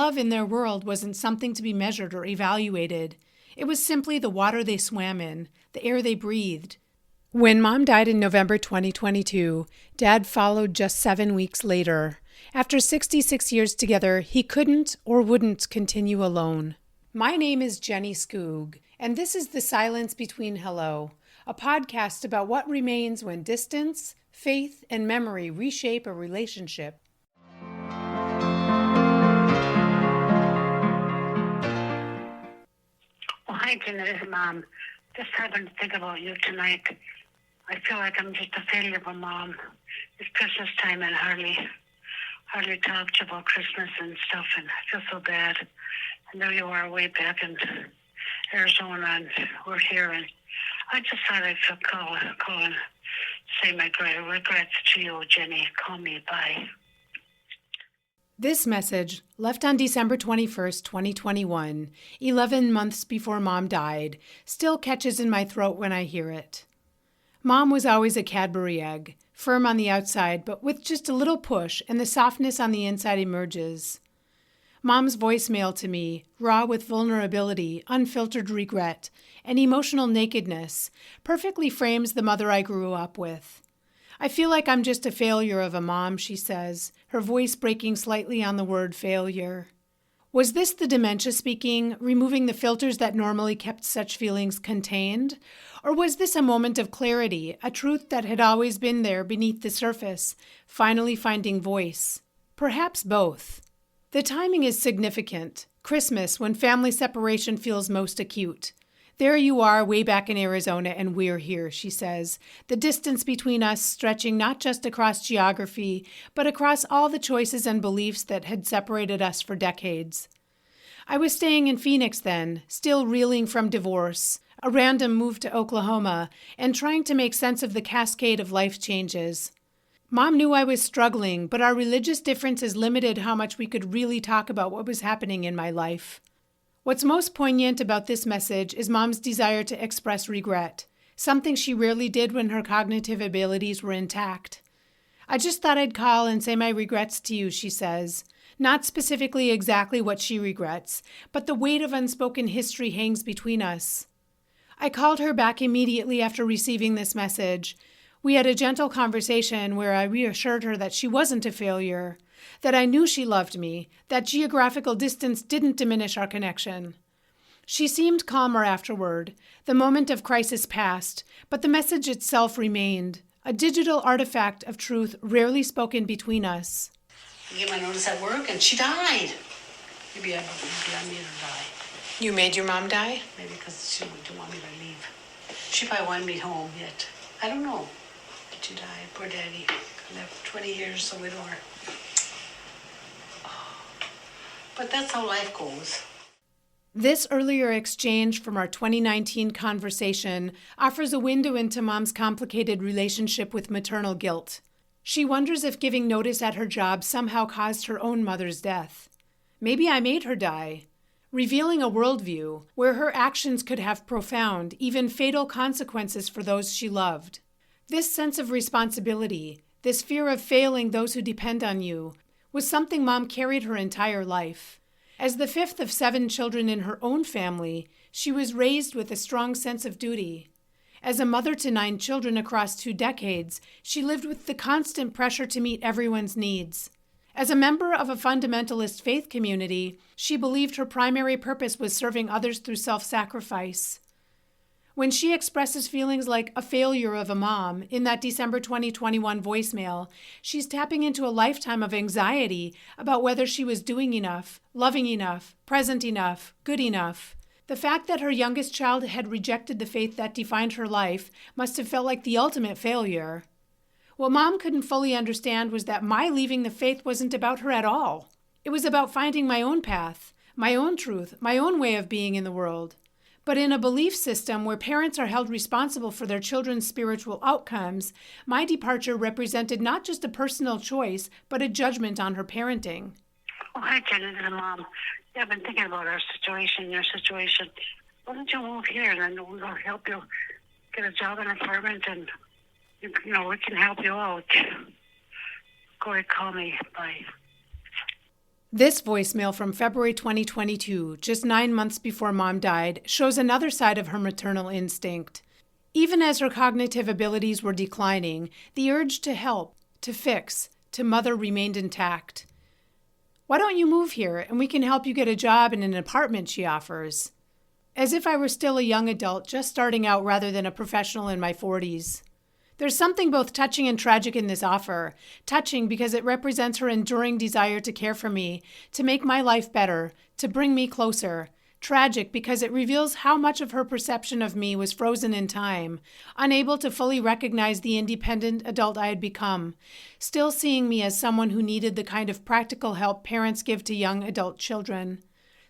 love in their world wasn't something to be measured or evaluated. It was simply the water they swam in, the air they breathed. When Mom died in November 2022, Dad followed just 7 weeks later. After 66 years together, he couldn't or wouldn't continue alone. My name is Jenny Skoog, and this is The Silence Between Hello, a podcast about what remains when distance, faith, and memory reshape a relationship. Oh, hi, Jenny, Mom. Just happened to think about you tonight. I feel like I'm just a failure of a mom. It's Christmas time and hardly talked about Christmas and stuff, and I feel so bad. And there you are way back in Arizona, and we're here, and I just thought I'd call and say my regrets to you, Jenny. Call me. Bye. This message, left on December 21st, 2021, 11 months before Mom died, still catches in my throat when I hear it. Mom was always a Cadbury egg, firm on the outside, but with just a little push and the softness on the inside emerges. Mom's voicemail to me, raw with vulnerability, unfiltered regret, and emotional nakedness, perfectly frames the mother I grew up with. I feel like I'm just a failure of a mom, she says, her voice breaking slightly on the word failure. Was this the dementia speaking, removing the filters that normally kept such feelings contained? Or was this a moment of clarity, a truth that had always been there beneath the surface, finally finding voice? Perhaps both. The timing is significant. Christmas, when family separation feels most acute. There you are, way back in Arizona, and we're here, she says, the distance between us stretching not just across geography, but across all the choices and beliefs that had separated us for decades. I was staying in Phoenix then, still reeling from divorce, a random move to Oklahoma, and trying to make sense of the cascade of life changes. Mom knew I was struggling, but our religious differences limited how much we could really talk about what was happening in my life. What's most poignant about this message is Mom's desire to express regret, something she rarely did when her cognitive abilities were intact. I just thought I'd call and say my regrets to you, she says. Not specifically exactly what she regrets, but the weight of unspoken history hangs between us. I called her back immediately after receiving this message. We had a gentle conversation where I reassured her that she wasn't a failure, that I knew she loved me, that geographical distance didn't diminish our connection. She seemed calmer afterward. The moment of crisis passed, but the message itself remained, a digital artifact of truth rarely spoken between us. I gave my notice at work, and she died. Maybe I made her die. You made your mom die? Maybe because she didn't want me to leave. She probably wanted me home yet. I don't know. But she died. Poor Daddy. I left 20 years a widower. But that's how life goes. This earlier exchange from our 2019 conversation offers a window into Mom's complicated relationship with maternal guilt. She wonders if giving notice at her job somehow caused her own mother's death. Maybe I made her die, revealing a worldview where her actions could have profound, even fatal consequences for those she loved. This sense of responsibility, this fear of failing those who depend on you, was something Mom carried her entire life. As the fifth of 7 children in her own family, she was raised with a strong sense of duty. As a mother to 9 children across 2 decades, she lived with the constant pressure to meet everyone's needs. As a member of a fundamentalist faith community, she believed her primary purpose was serving others through self-sacrifice. When she expresses feelings like a failure of a mom in that December 2021 voicemail, she's tapping into a lifetime of anxiety about whether she was doing enough, loving enough, present enough, good enough. The fact that her youngest child had rejected the faith that defined her life must have felt like the ultimate failure. What Mom couldn't fully understand was that my leaving the faith wasn't about her at all. It was about finding my own path, my own truth, my own way of being in the world. But in a belief system where parents are held responsible for their children's spiritual outcomes, my departure represented not just a personal choice, but a judgment on her parenting. Oh, hi, Jenny, this is Mom. Yeah, I've been thinking about our situation, your situation. Why don't you move here, and then we'll help you get a job in an apartment, and, we can help you out. Go ahead, call me. Bye. This voicemail from February 2022, just 9 months before Mom died, shows another side of her maternal instinct. Even as her cognitive abilities were declining, the urge to help, to fix, to mother remained intact. "Why don't you move here and we can help you get a job in an apartment," she offers. As if I were still a young adult just starting out rather than a professional in my 40s. There's something both touching and tragic in this offer. Touching because it represents her enduring desire to care for me, to make my life better, to bring me closer. Tragic because it reveals how much of her perception of me was frozen in time, unable to fully recognize the independent adult I had become, still seeing me as someone who needed the kind of practical help parents give to young adult children.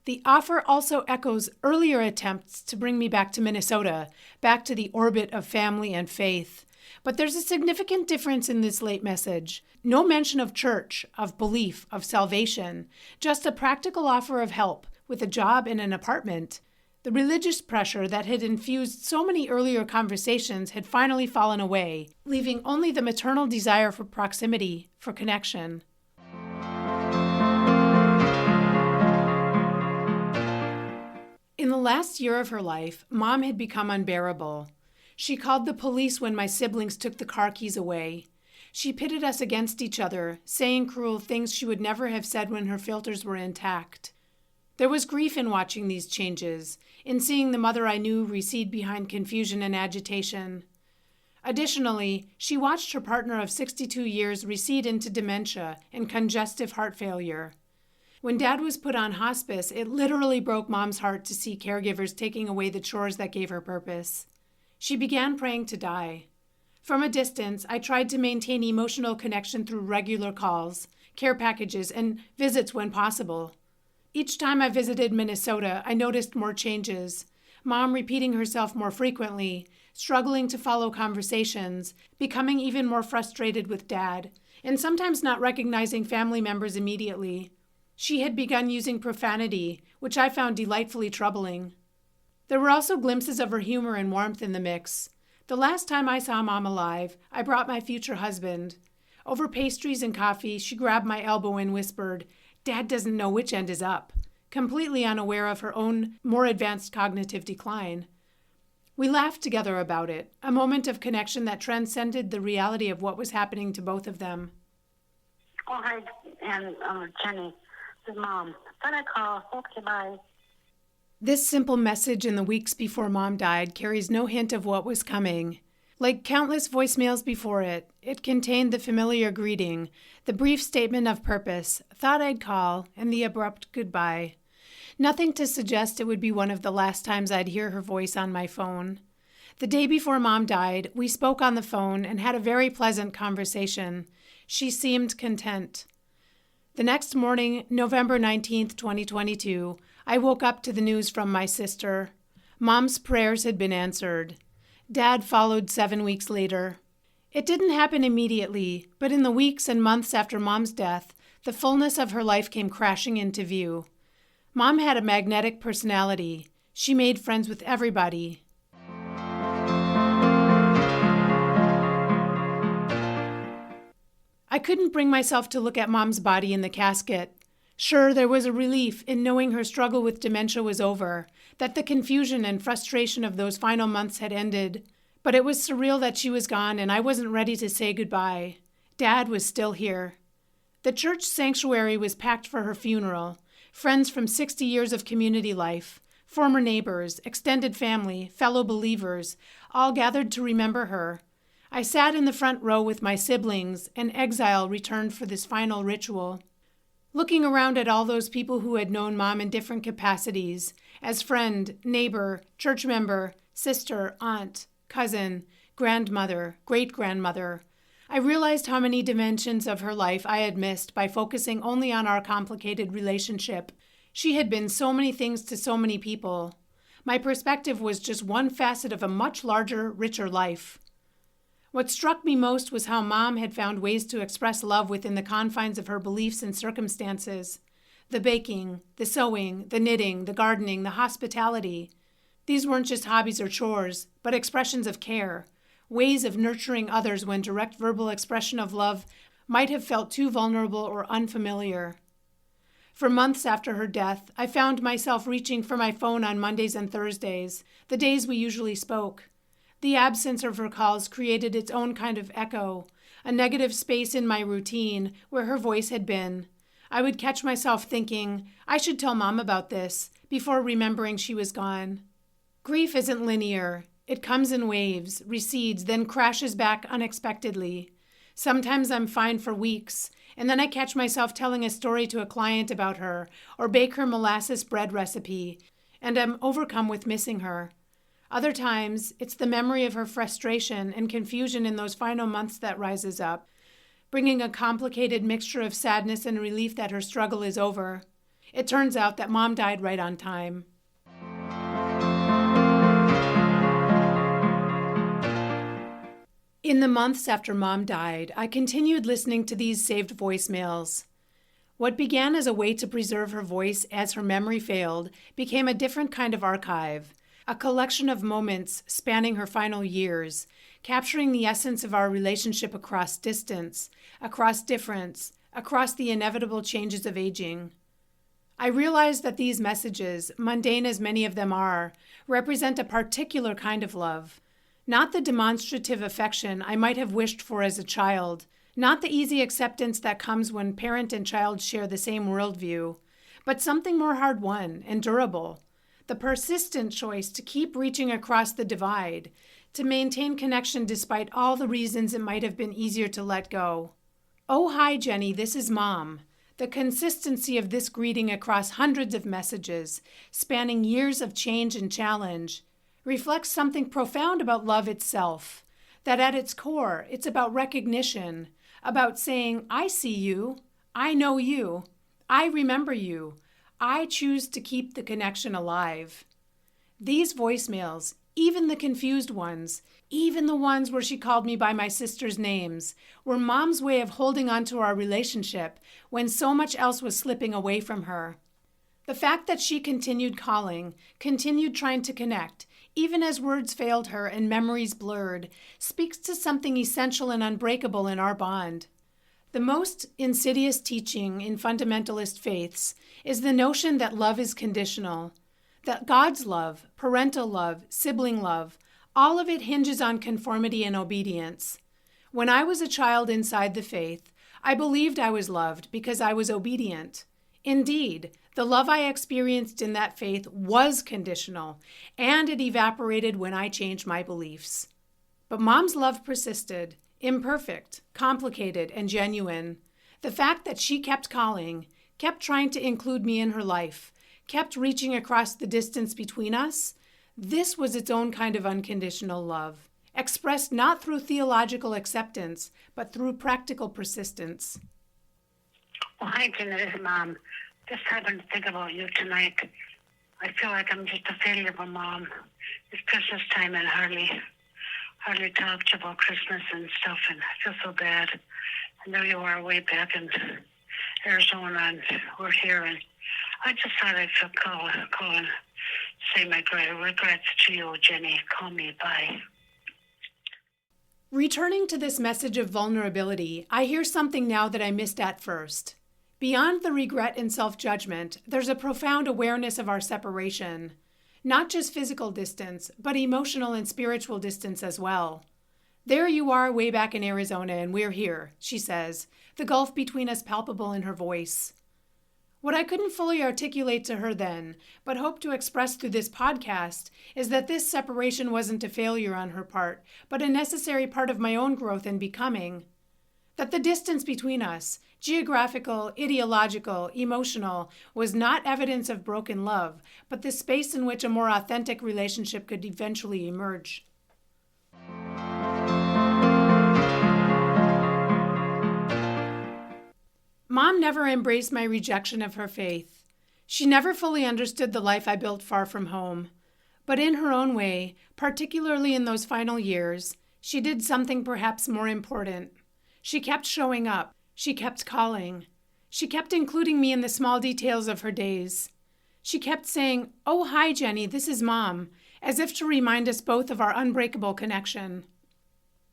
The offer also echoes earlier attempts to bring me back to Minnesota, back to the orbit of family and faith. But there's a significant difference in this late message. No mention of church, of belief, of salvation, just a practical offer of help with a job in an apartment. The religious pressure that had infused so many earlier conversations had finally fallen away, leaving only the maternal desire for proximity, for connection. In the last year of her life, Mom had become unbearable. She called the police when my siblings took the car keys away. She pitted us against each other, saying cruel things she would never have said when her filters were intact. There was grief in watching these changes, in seeing the mother I knew recede behind confusion and agitation. Additionally, she watched her partner of 62 years recede into dementia and congestive heart failure. When Dad was put on hospice, it literally broke Mom's heart to see caregivers taking away the chores that gave her purpose. She began praying to die. From a distance, I tried to maintain emotional connection through regular calls, care packages, and visits when possible. Each time I visited Minnesota, I noticed more changes. Mom repeating herself more frequently, struggling to follow conversations, becoming even more frustrated with Dad, and sometimes not recognizing family members immediately. She had begun using profanity, which I found delightfully troubling. There were also glimpses of her humor and warmth in the mix. The last time I saw Mom alive, I brought my future husband. Over pastries and coffee, she grabbed my elbow and whispered, "Dad doesn't know which end is up," completely unaware of her own more advanced cognitive decline. We laughed together about it, a moment of connection that transcended the reality of what was happening to both of them. Oh, hi, and Jenny. This is Mom. Thought I'd call. Okay, bye. This simple message in the weeks before Mom died carries no hint of what was coming. Like countless voicemails before it, it contained the familiar greeting, the brief statement of purpose, "Thought I'd call," and the abrupt goodbye. Nothing to suggest it would be one of the last times I'd hear her voice on my phone. The day before Mom died, we spoke on the phone and had a very pleasant conversation. She seemed content. The next morning, November 19th, 2022, I woke up to the news from my sister. Mom's prayers had been answered. Dad followed 7 weeks later. It didn't happen immediately, but in the weeks and months after Mom's death, the fullness of her life came crashing into view. Mom had a magnetic personality. She made friends with everybody. I couldn't bring myself to look at Mom's body in the casket. Sure, there was a relief in knowing her struggle with dementia was over, that the confusion and frustration of those final months had ended. But it was surreal that she was gone and I wasn't ready to say goodbye. Dad was still here. The church sanctuary was packed for her funeral. Friends from 60 years of community life, former neighbors, extended family, fellow believers, all gathered to remember her. I sat in the front row with my siblings, an exile returned for this final ritual. Looking around at all those people who had known Mom in different capacities, as friend, neighbor, church member, sister, aunt, cousin, grandmother, great-grandmother, I realized how many dimensions of her life I had missed by focusing only on our complicated relationship. She had been so many things to so many people. My perspective was just one facet of a much larger, richer life. What struck me most was how Mom had found ways to express love within the confines of her beliefs and circumstances. The baking, the sewing, the knitting, the gardening, the hospitality. These weren't just hobbies or chores, but expressions of care, ways of nurturing others when direct verbal expression of love might have felt too vulnerable or unfamiliar. For months after her death, I found myself reaching for my phone on Mondays and Thursdays, the days we usually spoke. The absence of her calls created its own kind of echo, a negative space in my routine where her voice had been. I would catch myself thinking, I should tell Mom about this, before remembering she was gone. Grief isn't linear. It comes in waves, recedes, then crashes back unexpectedly. Sometimes I'm fine for weeks, and then I catch myself telling a story to a client about her or bake her molasses bread recipe, and I'm overcome with missing her. Other times, it's the memory of her frustration and confusion in those final months that rises up, bringing a complicated mixture of sadness and relief that her struggle is over. It turns out that Mom died right on time. In the months after Mom died, I continued listening to these saved voicemails. What began as a way to preserve her voice as her memory failed became a different kind of archive, a collection of moments spanning her final years, capturing the essence of our relationship across distance, across difference, across the inevitable changes of aging. I realized that these messages, mundane as many of them are, represent a particular kind of love. Not the demonstrative affection I might have wished for as a child, not the easy acceptance that comes when parent and child share the same worldview, but something more hard-won and durable. The persistent choice to keep reaching across the divide, to maintain connection despite all the reasons it might have been easier to let go. Oh, hi, Jenny, this is Mom. The consistency of this greeting across hundreds of messages, spanning years of change and challenge, reflects something profound about love itself, that at its core, it's about recognition, about saying, I see you, I know you, I remember you, I choose to keep the connection alive. These voicemails, even the confused ones, even the ones where she called me by my sister's names, were Mom's way of holding on to our relationship when so much else was slipping away from her. The fact that she continued calling, continued trying to connect, even as words failed her and memories blurred, speaks to something essential and unbreakable in our bond. The most insidious teaching in fundamentalist faiths is the notion that love is conditional, that God's love, parental love, sibling love, all of it hinges on conformity and obedience. When I was a child inside the faith, I believed I was loved because I was obedient. Indeed, the love I experienced in that faith was conditional, and it evaporated when I changed my beliefs. But Mom's love persisted, imperfect, complicated, and genuine. The fact that she kept calling, kept trying to include me in her life, kept reaching across the distance between us, this was its own kind of unconditional love, expressed not through theological acceptance, but through practical persistence. Well, hi, Jenny, this is Mom. Just having to think about you tonight. I feel like I'm just a failure of a mom. It's Christmas time and hardly talked about Christmas and stuff, and I feel so bad. I know you are way back in Arizona, and we're here, and I just thought I'd call and say my regrets to you, Jenny. Call me. Bye. Returning to this message of vulnerability, I hear something now that I missed at first. Beyond the regret and self-judgment, there's a profound awareness of our separation. Not just physical distance, but emotional and spiritual distance as well. There you are way back in Arizona, and we're here, she says, the gulf between us palpable in her voice. What I couldn't fully articulate to her then, but hope to express through this podcast, is that this separation wasn't a failure on her part, but a necessary part of my own growth and becoming. That the distance between us, geographical, ideological, emotional, was not evidence of broken love, but the space in which a more authentic relationship could eventually emerge. Mom never embraced my rejection of her faith. She never fully understood the life I built far from home. But in her own way, particularly in those final years, she did something perhaps more important. She kept showing up. She kept calling. She kept including me in the small details of her days. She kept saying, "Oh, hi, Jenny, this is Mom," as if to remind us both of our unbreakable connection.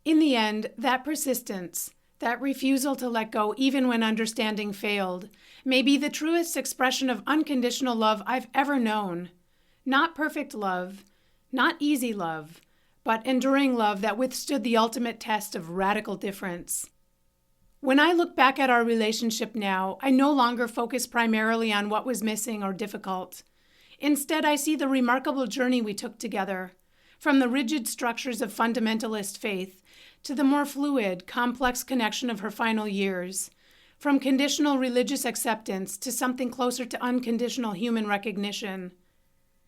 In the end, that persistence, That refusal to let go even when understanding failed may be the truest expression of unconditional love I've ever known. Not perfect love, not easy love, but enduring love that withstood the ultimate test of radical difference. When I look back at our relationship now, I no longer focus primarily on what was missing or difficult. Instead, I see the remarkable journey we took together, from the rigid structures of fundamentalist faith to the more fluid, complex connection of her final years, from conditional religious acceptance to something closer to unconditional human recognition.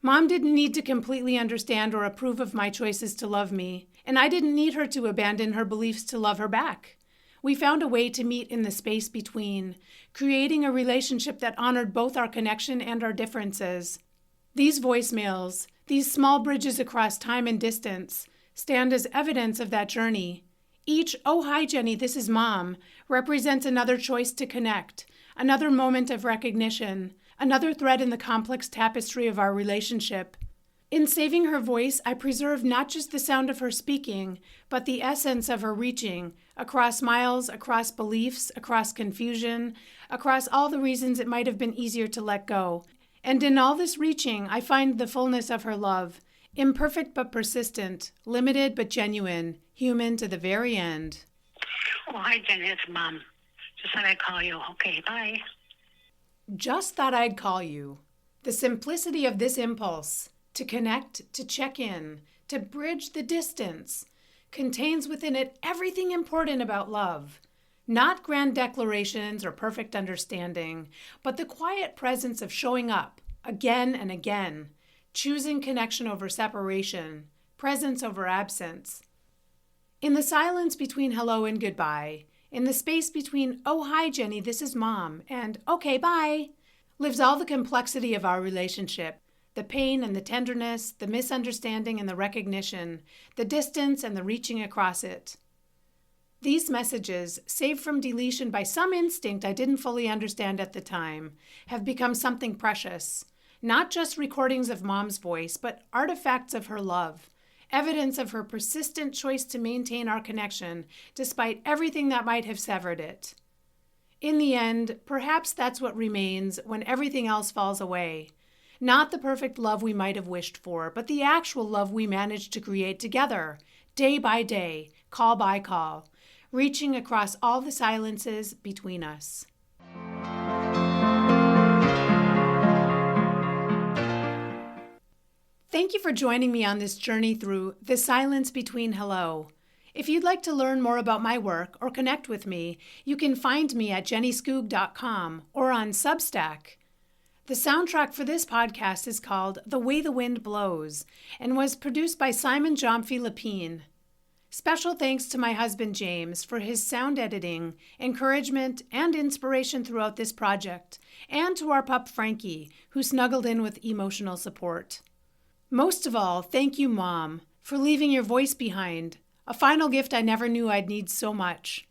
Mom didn't need to completely understand or approve of my choices to love me, and I didn't need her to abandon her beliefs to love her back. We found a way to meet in the space between, creating a relationship that honored both our connection and our differences. These voicemails, these small bridges across time and distance, stand as evidence of that journey. Each, "Oh, hi, Jenny, this is Mom," represents another choice to connect, another moment of recognition, another thread in the complex tapestry of our relationship. In saving her voice, I preserve not just the sound of her speaking, but the essence of her reaching, across miles, across beliefs, across confusion, across all the reasons it might have been easier to let go. And in all this reaching, I find the fullness of her love, imperfect but persistent, limited but genuine, human to the very end. Oh, hi, Jenny. It's Mom. Just thought I'd call you. Okay, bye. Just thought I'd call you. The simplicity of this impulse, to connect, to check in, to bridge the distance, contains within it everything important about love. Not grand declarations or perfect understanding, but the quiet presence of showing up again and again, choosing connection over separation, presence over absence. In the silence between hello and goodbye, in the space between, "Oh, hi, Jenny, this is Mom," and "Okay, bye," lives all the complexity of our relationship, the pain and the tenderness, the misunderstanding and the recognition, the distance and the reaching across it. These messages, saved from deletion by some instinct I didn't fully understand at the time, have become something precious, not just recordings of Mom's voice, but artifacts of her love, evidence of her persistent choice to maintain our connection despite everything that might have severed it. In the end, perhaps that's what remains when everything else falls away. Not the perfect love we might have wished for, but the actual love we managed to create together, day by day, call by call, reaching across all the silences between us. Thank you for joining me on this journey through the silence between hello. If you'd like to learn more about my work or connect with me, you can find me at jennyscoog.com or on Substack. The soundtrack for this podcast is called The Way the Wind Blows and was produced by Simon Jomfy Lapine. Special thanks to my husband James for his sound editing, encouragement, and inspiration throughout this project, and to our pup Frankie, who snuggled in with emotional support. Most of all, thank you, Mom, for leaving your voice behind, a final gift I never knew I'd need so much.